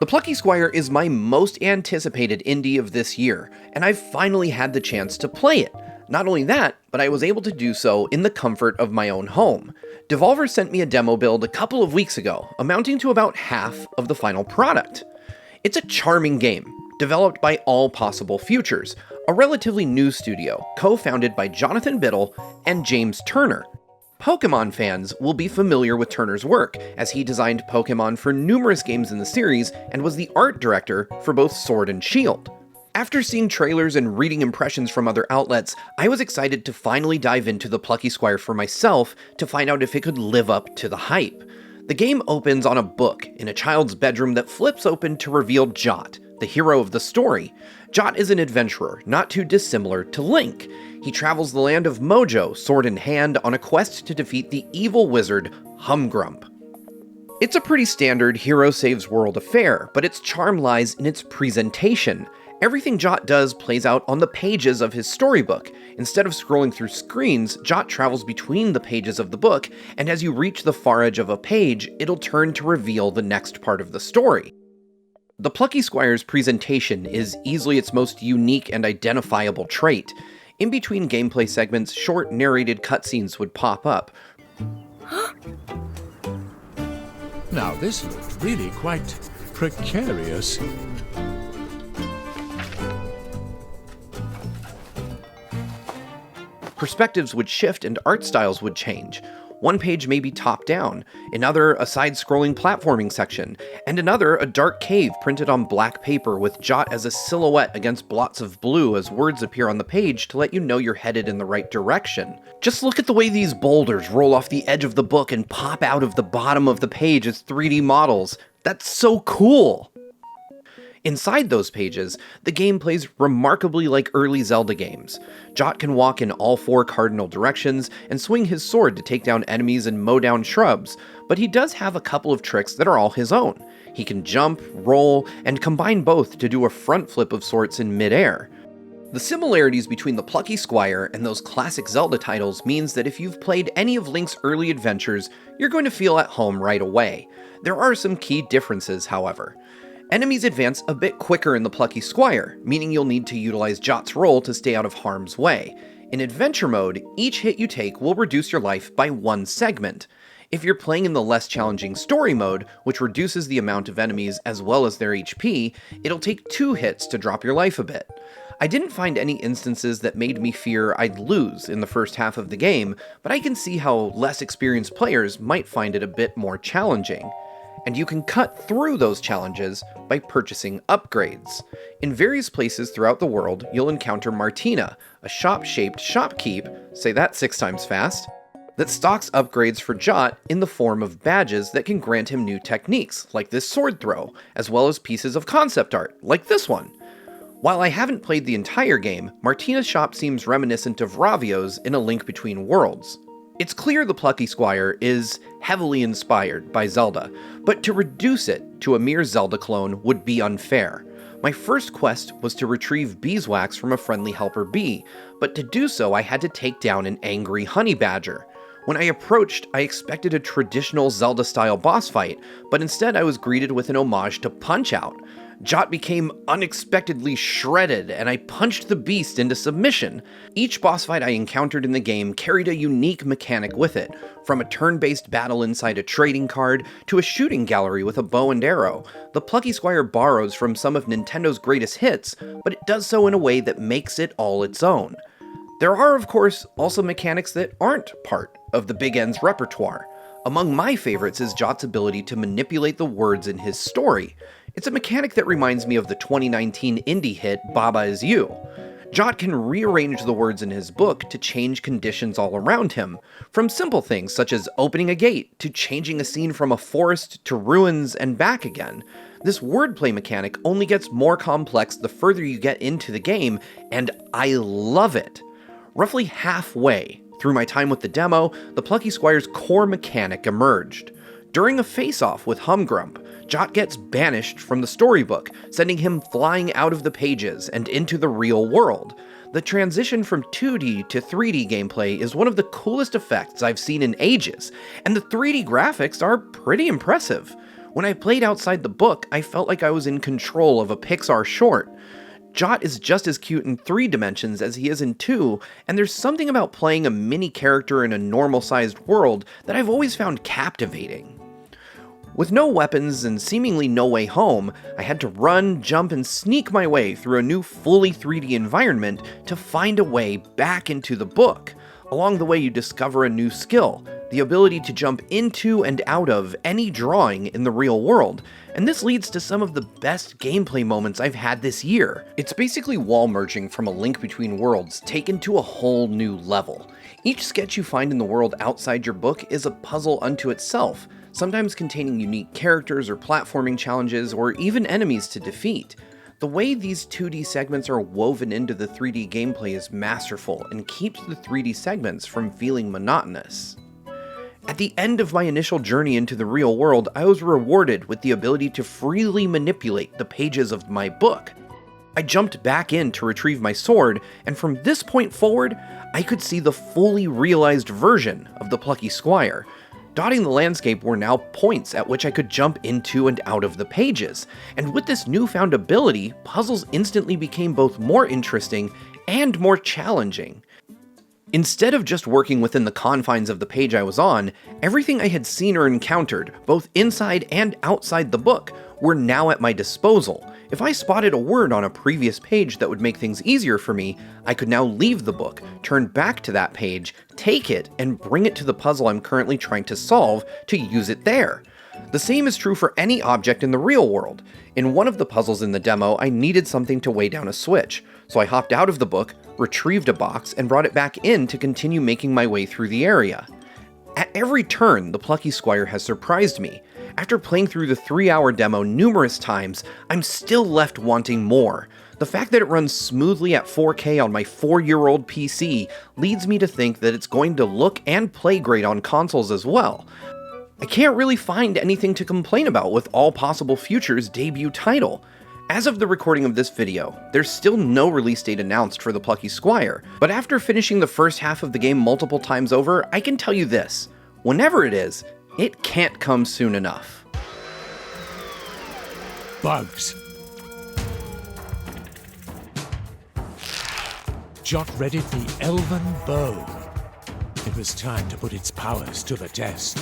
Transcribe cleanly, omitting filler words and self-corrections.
Plucky Squire is my most anticipated indie of this year, and I've finally had the chance to play it. Not only that, but I was able to do so in the comfort of my own home. Devolver sent me a demo build a couple of weeks ago, amounting to about half of the final product. It's a charming game, developed by All Possible Futures, a relatively new studio, co-founded by Jonathan Biddle and James Turner. Pokemon fans will be familiar with Turner's work, as he designed Pokemon for numerous games in the series and was the art director for both Sword and Shield. After seeing trailers and reading impressions from other outlets, I was excited to finally dive into the Plucky Squire for myself to find out if it could live up to the hype. The game opens on a book in a child's bedroom that flips open to reveal Jot, the hero of the story. Jot is an adventurer, not too dissimilar to Link. He travels the land of Mojo, sword in hand, on a quest to defeat the evil wizard, Humgrump. It's a pretty standard hero saves world affair, but its charm lies in its presentation. Everything Jot does plays out on the pages of his storybook. Instead of scrolling through screens, Jot travels between the pages of the book, and as you reach the far edge of a page, it'll turn to reveal the next part of the story. The Plucky Squire's presentation is easily its most unique and identifiable trait. In between gameplay segments, short narrated cutscenes would pop up. Now this looked really quite precarious. Perspectives would shift and art styles would change. One page may be top-down, another a side-scrolling platforming section, and another a dark cave printed on black paper with Jot as a silhouette against blots of blue as words appear on the page to let you know you're headed in the right direction. Just look at the way these boulders roll off the edge of the book and pop out of the bottom of the page as 3D models. That's so cool! Inside those pages, the game plays remarkably like early Zelda games. Jot can walk in all four cardinal directions and swing his sword to take down enemies and mow down shrubs, but he does have a couple of tricks that are all his own. He can jump, roll, and combine both to do a front flip of sorts in midair. The similarities between the Plucky Squire and those classic Zelda titles means that if you've played any of Link's early adventures, you're going to feel at home right away. There are some key differences, however. Enemies advance a bit quicker in the Plucky Squire, meaning you'll need to utilize Jot's roll to stay out of harm's way. In Adventure Mode, each hit you take will reduce your life by one segment. If you're playing in the less challenging Story Mode, which reduces the amount of enemies as well as their HP, it'll take 2 hits to drop your life a bit. I didn't find any instances that made me fear I'd lose in the first half of the game, but I can see how less experienced players might find it a bit more challenging. And you can cut through those challenges by purchasing upgrades. In various places throughout the world, you'll encounter Martina, a shop-shaped shopkeep, say that 6 times fast, that stocks upgrades for Jot in the form of badges that can grant him new techniques, like this sword throw, as well as pieces of concept art, like this one. While I haven't played the entire game, Martina's shop seems reminiscent of Ravio's in A Link Between Worlds. It's clear the Plucky Squire is heavily inspired by Zelda, but to reduce it to a mere Zelda clone would be unfair. My first quest was to retrieve beeswax from a friendly helper bee, but to do so I had to take down an angry honey badger. When I approached, I expected a traditional Zelda-style boss fight, but instead I was greeted with an homage to Punch-Out! Jot became unexpectedly shredded, and I punched the beast into submission. Each boss fight I encountered in the game carried a unique mechanic with it, from a turn-based battle inside a trading card to a shooting gallery with a bow and arrow. The Plucky Squire borrows from some of Nintendo's greatest hits, but it does so in a way that makes it all its own. There are, of course, also mechanics that aren't part of the Big N's repertoire. Among my favorites is Jot's ability to manipulate the words in his story. It's a mechanic that reminds me of the 2019 indie hit Baba Is You. Jot can rearrange the words in his book to change conditions all around him, from simple things such as opening a gate to changing a scene from a forest to ruins and back again. This wordplay mechanic only gets more complex the further you get into the game, and I love it. Roughly halfway through my time with the demo, the Plucky Squire's core mechanic emerged. During a face-off with Humgrump, Jot gets banished from the storybook, sending him flying out of the pages and into the real world. The transition from 2D to 3D gameplay is one of the coolest effects I've seen in ages, and the 3D graphics are pretty impressive. When I played outside the book, I felt like I was in control of a Pixar short. Jot is just as cute in 3 dimensions as he is in 2, and there's something about playing a mini character in a normal-sized world that I've always found captivating. With no weapons and seemingly no way home, I had to run, jump, and sneak my way through a new fully 3D environment to find a way back into the book. Along the way, you discover a new skill, the ability to jump into and out of any drawing in the real world, and this leads to some of the best gameplay moments I've had this year. It's basically wall merging from A Link Between Worlds taken to a whole new level. Each sketch you find in the world outside your book is a puzzle unto itself, sometimes containing unique characters or platforming challenges or even enemies to defeat. The way these 2D segments are woven into the 3D gameplay is masterful and keeps the 3D segments from feeling monotonous. At the end of my initial journey into the real world, I was rewarded with the ability to freely manipulate the pages of my book. I jumped back in to retrieve my sword, and from this point forward, I could see the fully realized version of the Plucky Squire. Dotting the landscape were now points at which I could jump into and out of the pages, and with this newfound ability, puzzles instantly became both more interesting and more challenging. Instead of just working within the confines of the page I was on, everything I had seen or encountered, both inside and outside the book, were now at my disposal. If I spotted a word on a previous page that would make things easier for me, I could now leave the book, turn back to that page, take it, and bring it to the puzzle I'm currently trying to solve to use it there. The same is true for any object in the real world. In one of the puzzles in the demo, I needed something to weigh down a switch, so I hopped out of the book, retrieved a box, and brought it back in to continue making my way through the area. At every turn, the Plucky Squire has surprised me. After playing through the 3-hour demo numerous times, I'm still left wanting more. The fact that it runs smoothly at 4K on my 4-year-old PC leads me to think that it's going to look and play great on consoles as well. I can't really find anything to complain about with All Possible Future's debut title. As of the recording of this video, there's still no release date announced for the Plucky Squire, but after finishing the first half of the game multiple times over, I can tell you this: whenever it is, it can't come soon enough. Bugs. Jot readied the elven bow. It was time to put its powers to the test.